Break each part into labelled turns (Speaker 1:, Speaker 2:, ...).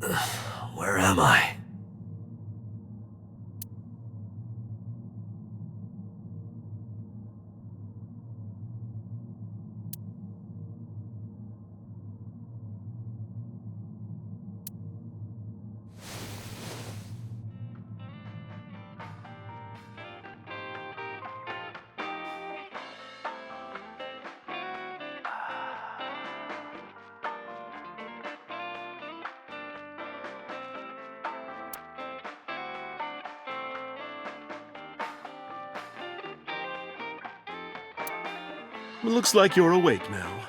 Speaker 1: Where am I? Looks like you're awake now.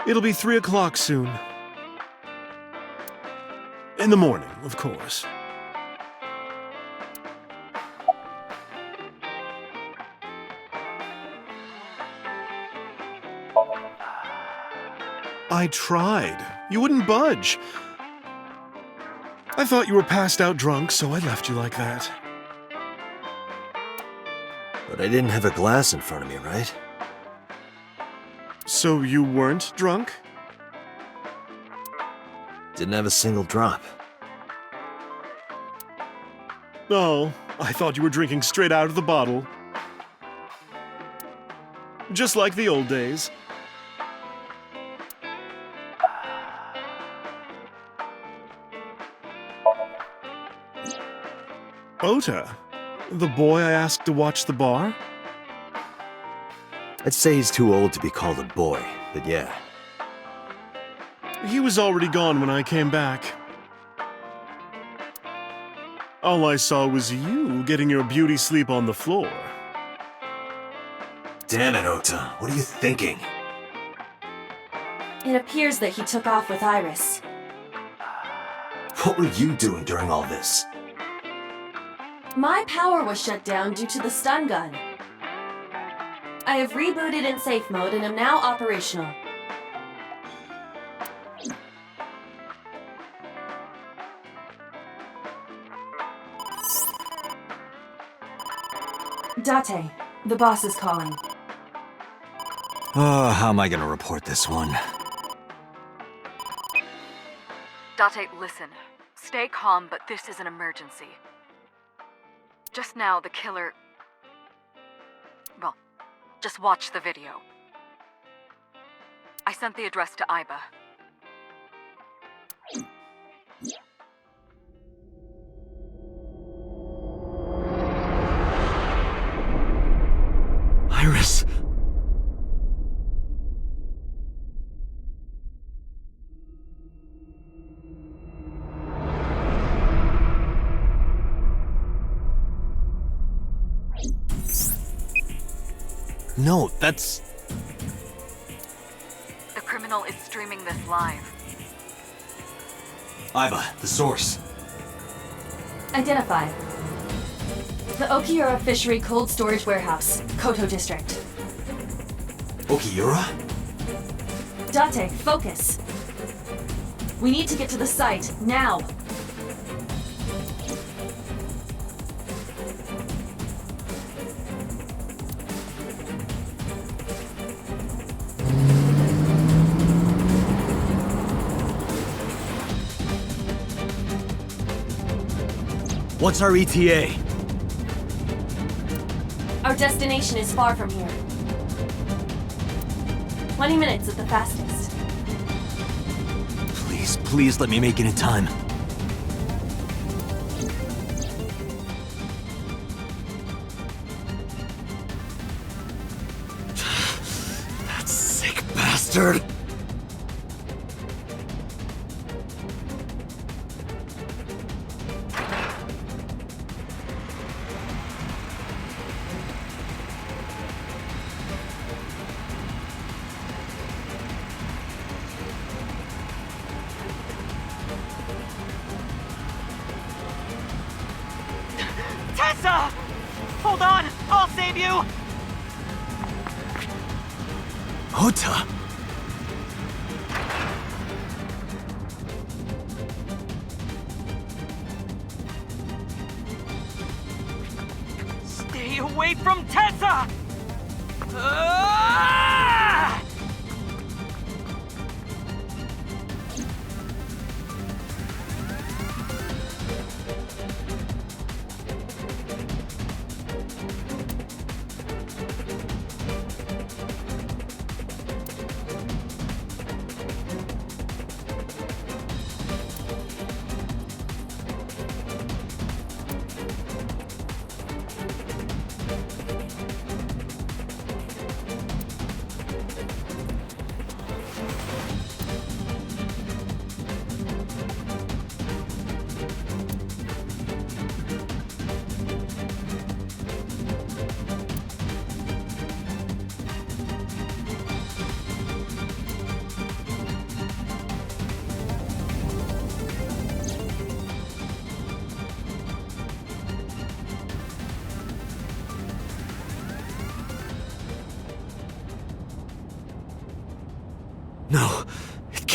Speaker 1: It'll be 3 o'clock soon. In the morning, of course. I I tried. You wouldn't budge. I thought you were passed out drunk, so I left you like that.
Speaker 2: But I didn't have a glass in front of me, right?
Speaker 1: So you weren't drunk?
Speaker 2: Didn't have a single drop.
Speaker 1: Oh, I thought you were drinking straight out of the bottle. Just like the old days. Ota, the boy I asked to watch the bar?
Speaker 2: I'd say he's too old to be called a boy, but yeah.
Speaker 1: He was already gone when I came back. All I saw was you getting your beauty sleep on the floor.
Speaker 2: Damn it, Ota. What are you thinking?
Speaker 3: It appears that he took off with Iris.
Speaker 2: What were you doing during all this?
Speaker 3: My power was shut down due to the stun gun. I have rebooted in safe mode and am now operational. Date, the boss is calling.
Speaker 2: Oh, how am I gonna report this one?
Speaker 4: Date, listen. Stay calm, but this is an emergency. Just now, the killer... Well, just watch the video. I sent the address to Iba.
Speaker 2: Iris! No, that's...
Speaker 4: The criminal is streaming this live.
Speaker 2: Iba, the source.
Speaker 3: Identified. The Okiura Fishery Cold Storage Warehouse, Koto District.
Speaker 2: Okiura?
Speaker 3: Date, focus. We need to get to the site, now.
Speaker 2: What's our ETA?
Speaker 3: Our destination is far from here. 20 minutes at the fastest.
Speaker 2: Please, please let me make it in time. That sick bastard!
Speaker 4: Tessa! Hold on! I'll save you!
Speaker 2: Ota!
Speaker 4: Stay away from Tessa! Ah!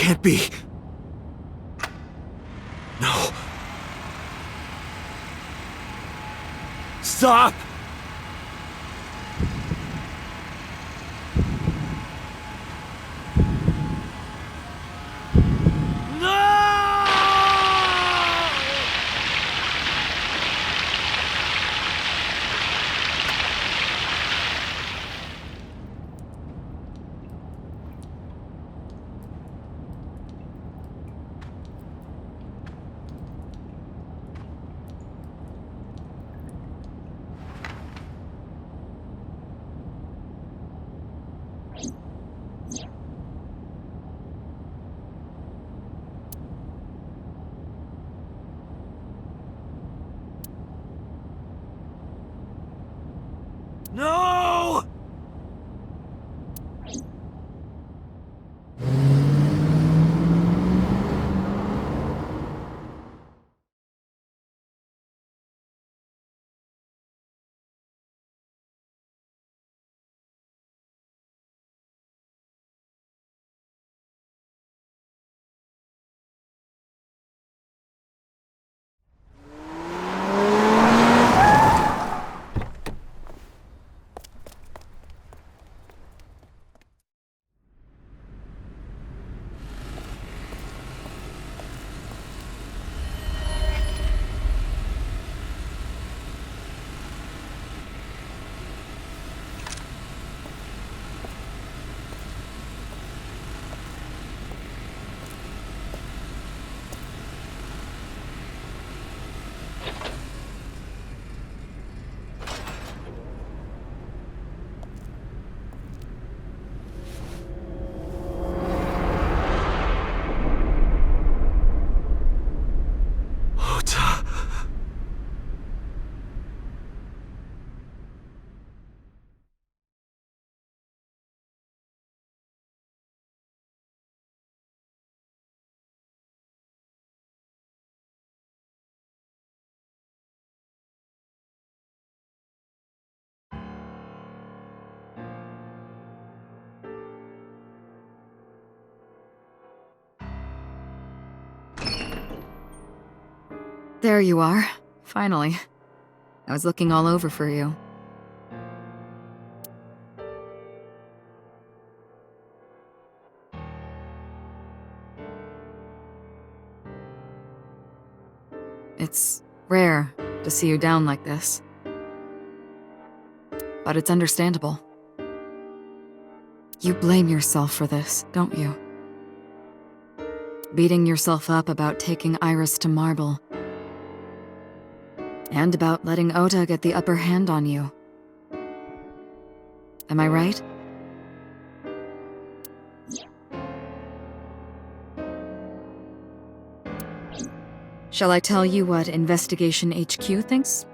Speaker 2: can't be. No. Stop! No!
Speaker 4: There you are. Finally. I was looking all over for you. It's rare to see you down like this. But it's understandable. You blame yourself for this, don't you? Beating yourself up about taking Iris to Marble. And about letting Ota get the upper hand on you. Am I right? Shall I tell you what Investigation HQ thinks?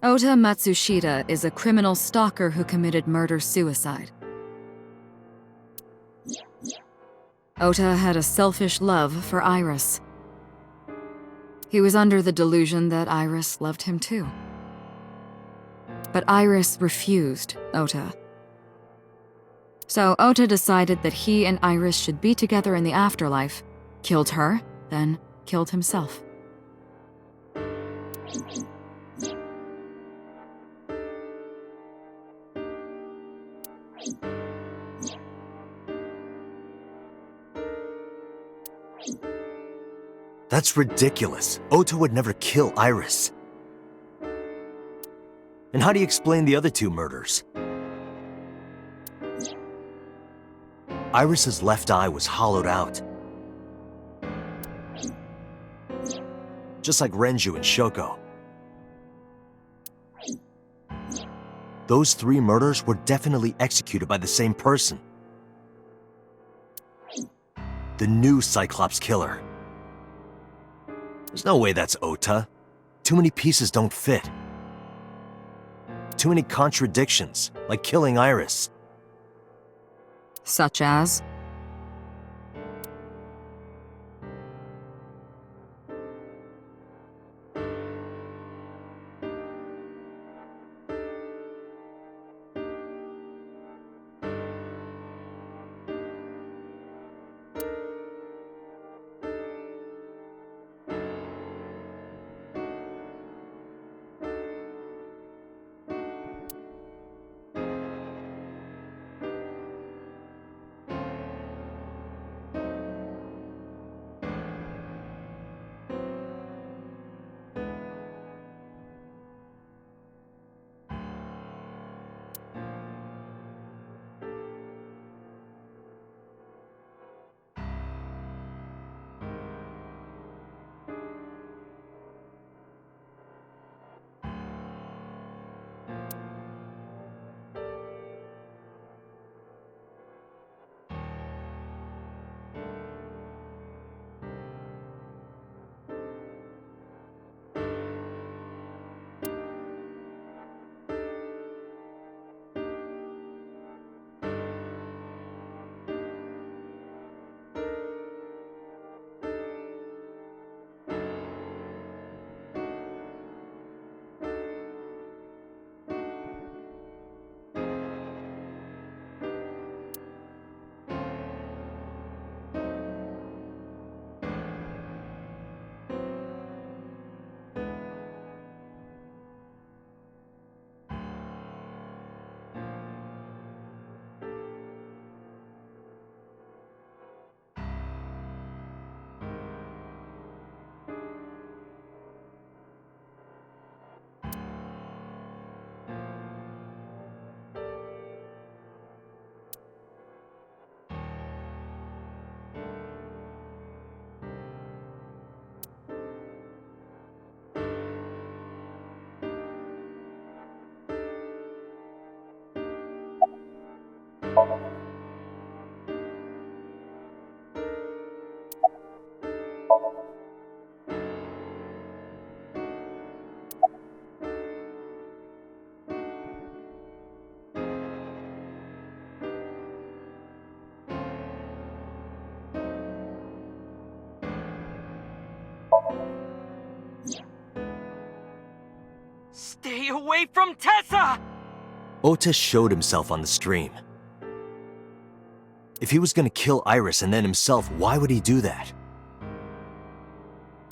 Speaker 4: Ota Matsushita is a criminal stalker who committed murder-suicide. Ota had a selfish love for Iris. He was under the delusion that Iris loved him too. But Iris refused Ota. So Ota decided that he and Iris should be together in the afterlife, killed her, then killed himself.
Speaker 2: That's ridiculous. Ota would never kill Iris. And how do you explain the other two murders? Iris's left eye was hollowed out. Just like Renju and Shoko. Those three murders were definitely executed by the same person. The new Cyclops killer. There's no way that's Ota. Too many pieces don't fit. Too many contradictions, like killing Iris.
Speaker 4: Such as?
Speaker 5: Stay away from Tessa!
Speaker 2: Ota showed himself on the stream. If he was gonna kill Iris and then himself, why would he do that?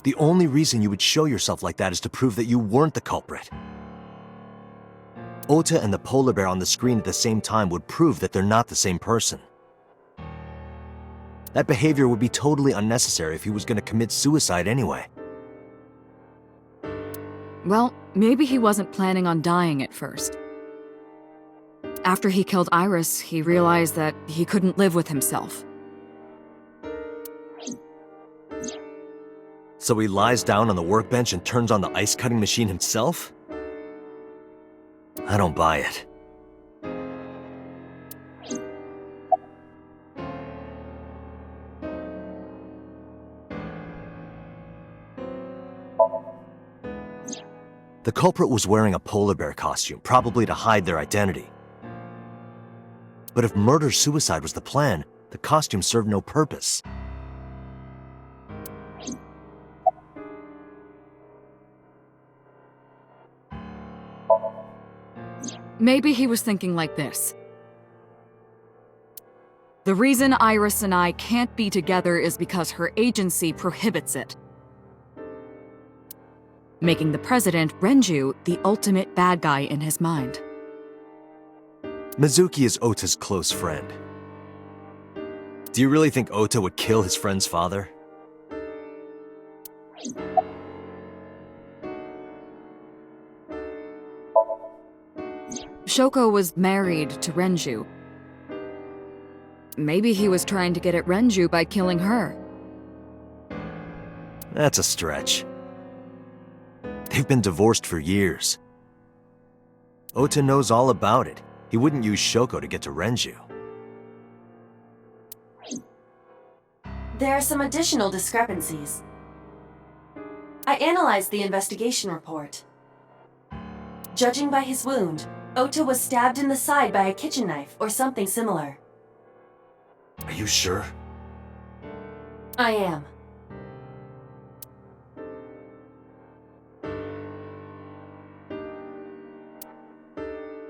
Speaker 2: The only reason you would show yourself like that is to prove that you weren't the culprit. Ota and the polar bear on the screen at the same time would prove that they're not the same person. That behavior would be totally unnecessary if he was gonna commit suicide anyway.
Speaker 4: Well, maybe he wasn't planning on dying at first. After he killed Iris, he realized that he couldn't live with himself.
Speaker 2: So he lies down on the workbench and turns on the ice cutting machine himself? I don't buy it. The culprit was wearing a polar bear costume, probably to hide their identity. But if murder-suicide was the plan, the costume served no purpose.
Speaker 4: Maybe he was thinking like this. The reason Iris and I can't be together is because her agency prohibits it, making the president, Renju, the ultimate bad guy in his mind.
Speaker 2: Mizuki is Ota's close friend. Do you really think Ota would kill his friend's father?
Speaker 4: Shoko was married to Renju. Maybe he was trying to get at Renju by killing her.
Speaker 2: That's a stretch. They've been divorced for years. Ota knows all about it. He wouldn't use Shoko to get to Renju.
Speaker 3: There are some additional discrepancies. I analyzed the investigation report. Judging by his wound, Ota was stabbed in the side by a kitchen knife or something similar.
Speaker 2: Are you sure?
Speaker 3: I am.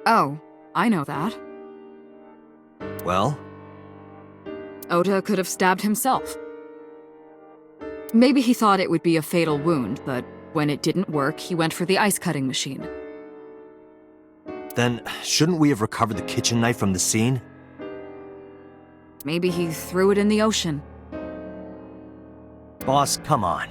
Speaker 4: Oh, I know that.
Speaker 2: Well?
Speaker 4: Ota could have stabbed himself. Maybe he thought it would be a fatal wound, but when it didn't work, he went for the ice cutting machine.
Speaker 2: Then, shouldn't we have recovered the kitchen knife from the scene?
Speaker 4: Maybe he threw it in the ocean.
Speaker 2: Boss, come on.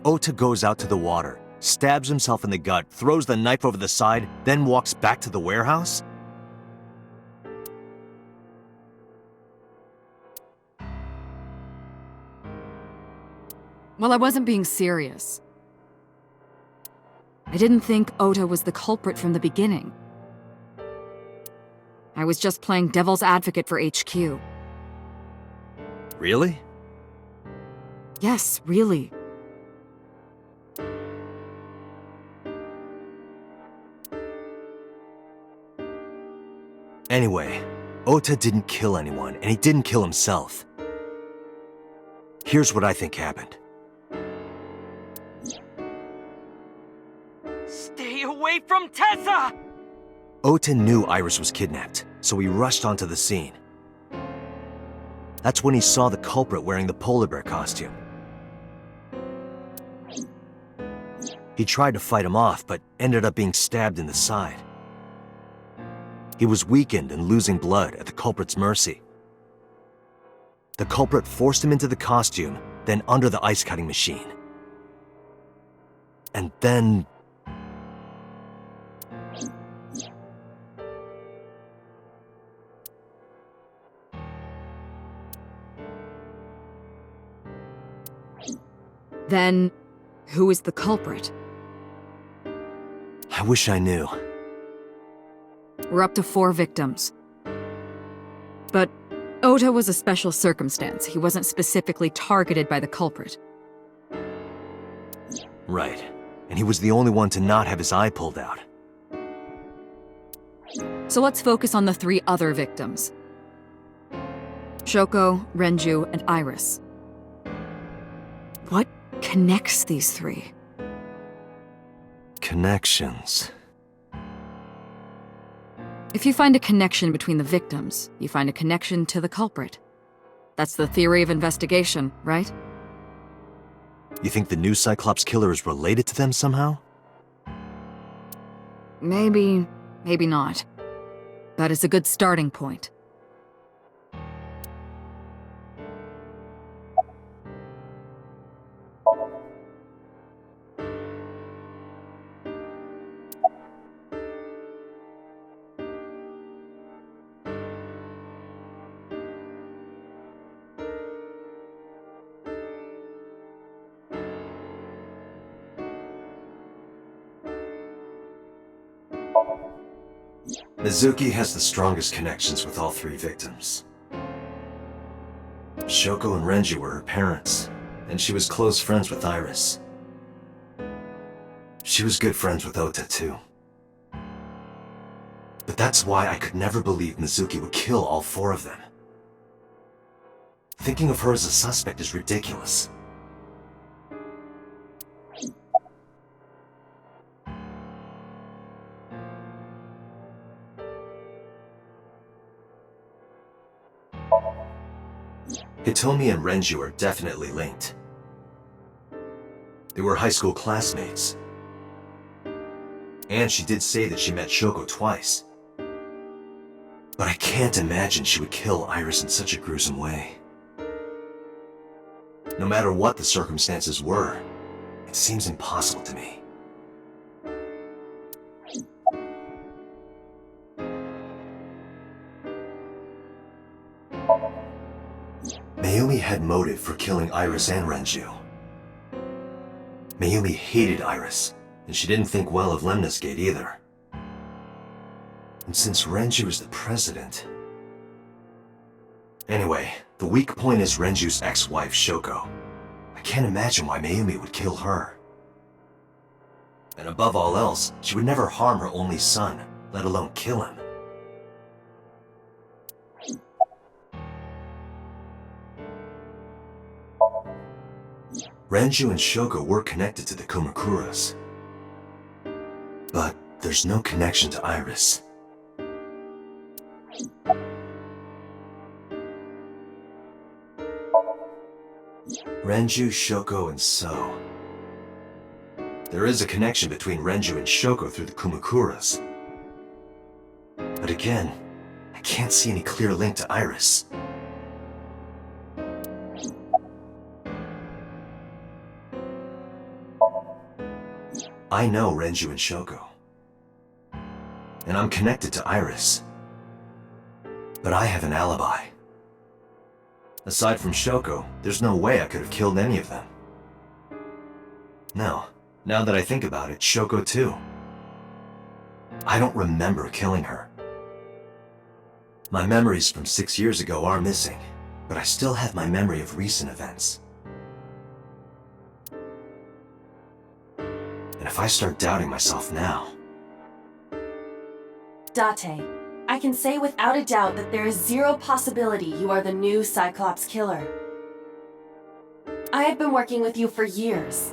Speaker 2: Ota goes out to the water, stabs himself in the gut, throws the knife over the side, then walks back to the warehouse?
Speaker 4: Well, I wasn't being serious. I didn't think Ota was the culprit from the beginning. I was just playing devil's advocate for HQ.
Speaker 2: Really?
Speaker 4: Yes, really.
Speaker 2: Anyway, Ota didn't kill anyone, and he didn't kill himself. Here's what I think happened.
Speaker 5: Stay away from Tessa!
Speaker 2: Ota knew Iris was kidnapped, so he rushed onto the scene. That's when he saw the culprit wearing the polar bear costume. He tried to fight him off, but ended up being stabbed in the side. He was weakened and losing blood at the culprit's mercy. The culprit forced him into the costume, then under the ice cutting machine. And then...
Speaker 4: Then, who is the culprit?
Speaker 2: I wish I knew.
Speaker 4: We're up to 4 victims. But Ota was a special circumstance. He wasn't specifically targeted by the culprit.
Speaker 2: Right. And he was the only one to not have his eye pulled out.
Speaker 4: So let's focus on the 3 other victims. Shoko, Renju, and Iris. What connects these three?
Speaker 2: Connections.
Speaker 4: If you find a connection between the victims, you find a connection to the culprit. That's the theory of investigation, right?
Speaker 2: You think the new Cyclops killer is related to them somehow?
Speaker 4: Maybe, maybe not. But it's a good starting point.
Speaker 2: Mizuki has the strongest connections with all three victims. Shoko and Renji were her parents, and she was close friends with Iris. She was good friends with Ota, too. But that's why I could never believe Mizuki would kill all four of them. Thinking of her as a suspect is ridiculous. Hitomi and Renju are definitely linked. They were high school classmates. And she did say that she met Shoko twice. But I can't imagine she would kill Iris in such a gruesome way. No matter what the circumstances were, it seems impossible to me. Mayumi had motive for killing Iris and Renju. Mayumi hated Iris, and she didn't think well of Lemnis Gate either. And since Renju is the president... Anyway, the weak point is Renju's ex-wife, Shoko. I can't imagine why Mayumi would kill her. And above all else, she would never harm her only son, let alone kill him. Renju and Shoko were connected to the Kumakuras. But there's no connection to Iris. Renju, Shoko, and So. There is a connection between Renju and Shoko through the Kumakuras. But again, I can't see any clear link to Iris. I know Renju and Shoko. And I'm connected to Iris. But I have an alibi. Aside from Shoko, there's no way I could have killed any of them. No, now that I think about it, Shoko too. I don't remember killing her. My memories from 6 years ago are missing, but I still have my memory of recent events. And if I start doubting myself now...
Speaker 3: Date, I can say without a doubt that there is zero possibility you are the new Cyclops killer. I have been working with you for years.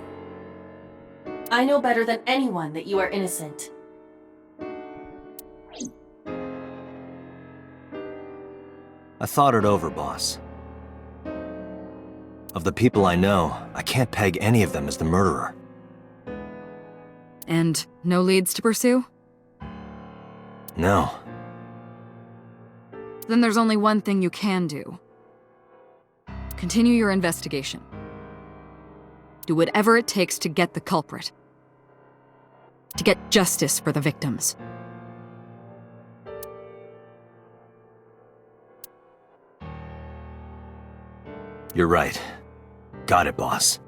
Speaker 3: I know better than anyone that you are innocent.
Speaker 2: I thought it over, boss. Of the people I know, I can't peg any of them as the murderer.
Speaker 4: And no leads to pursue?
Speaker 2: No.
Speaker 4: Then there's only one thing you can do. Continue your investigation. Do whatever it takes to get the culprit. To get justice for the victims.
Speaker 2: You're right. Got it, boss.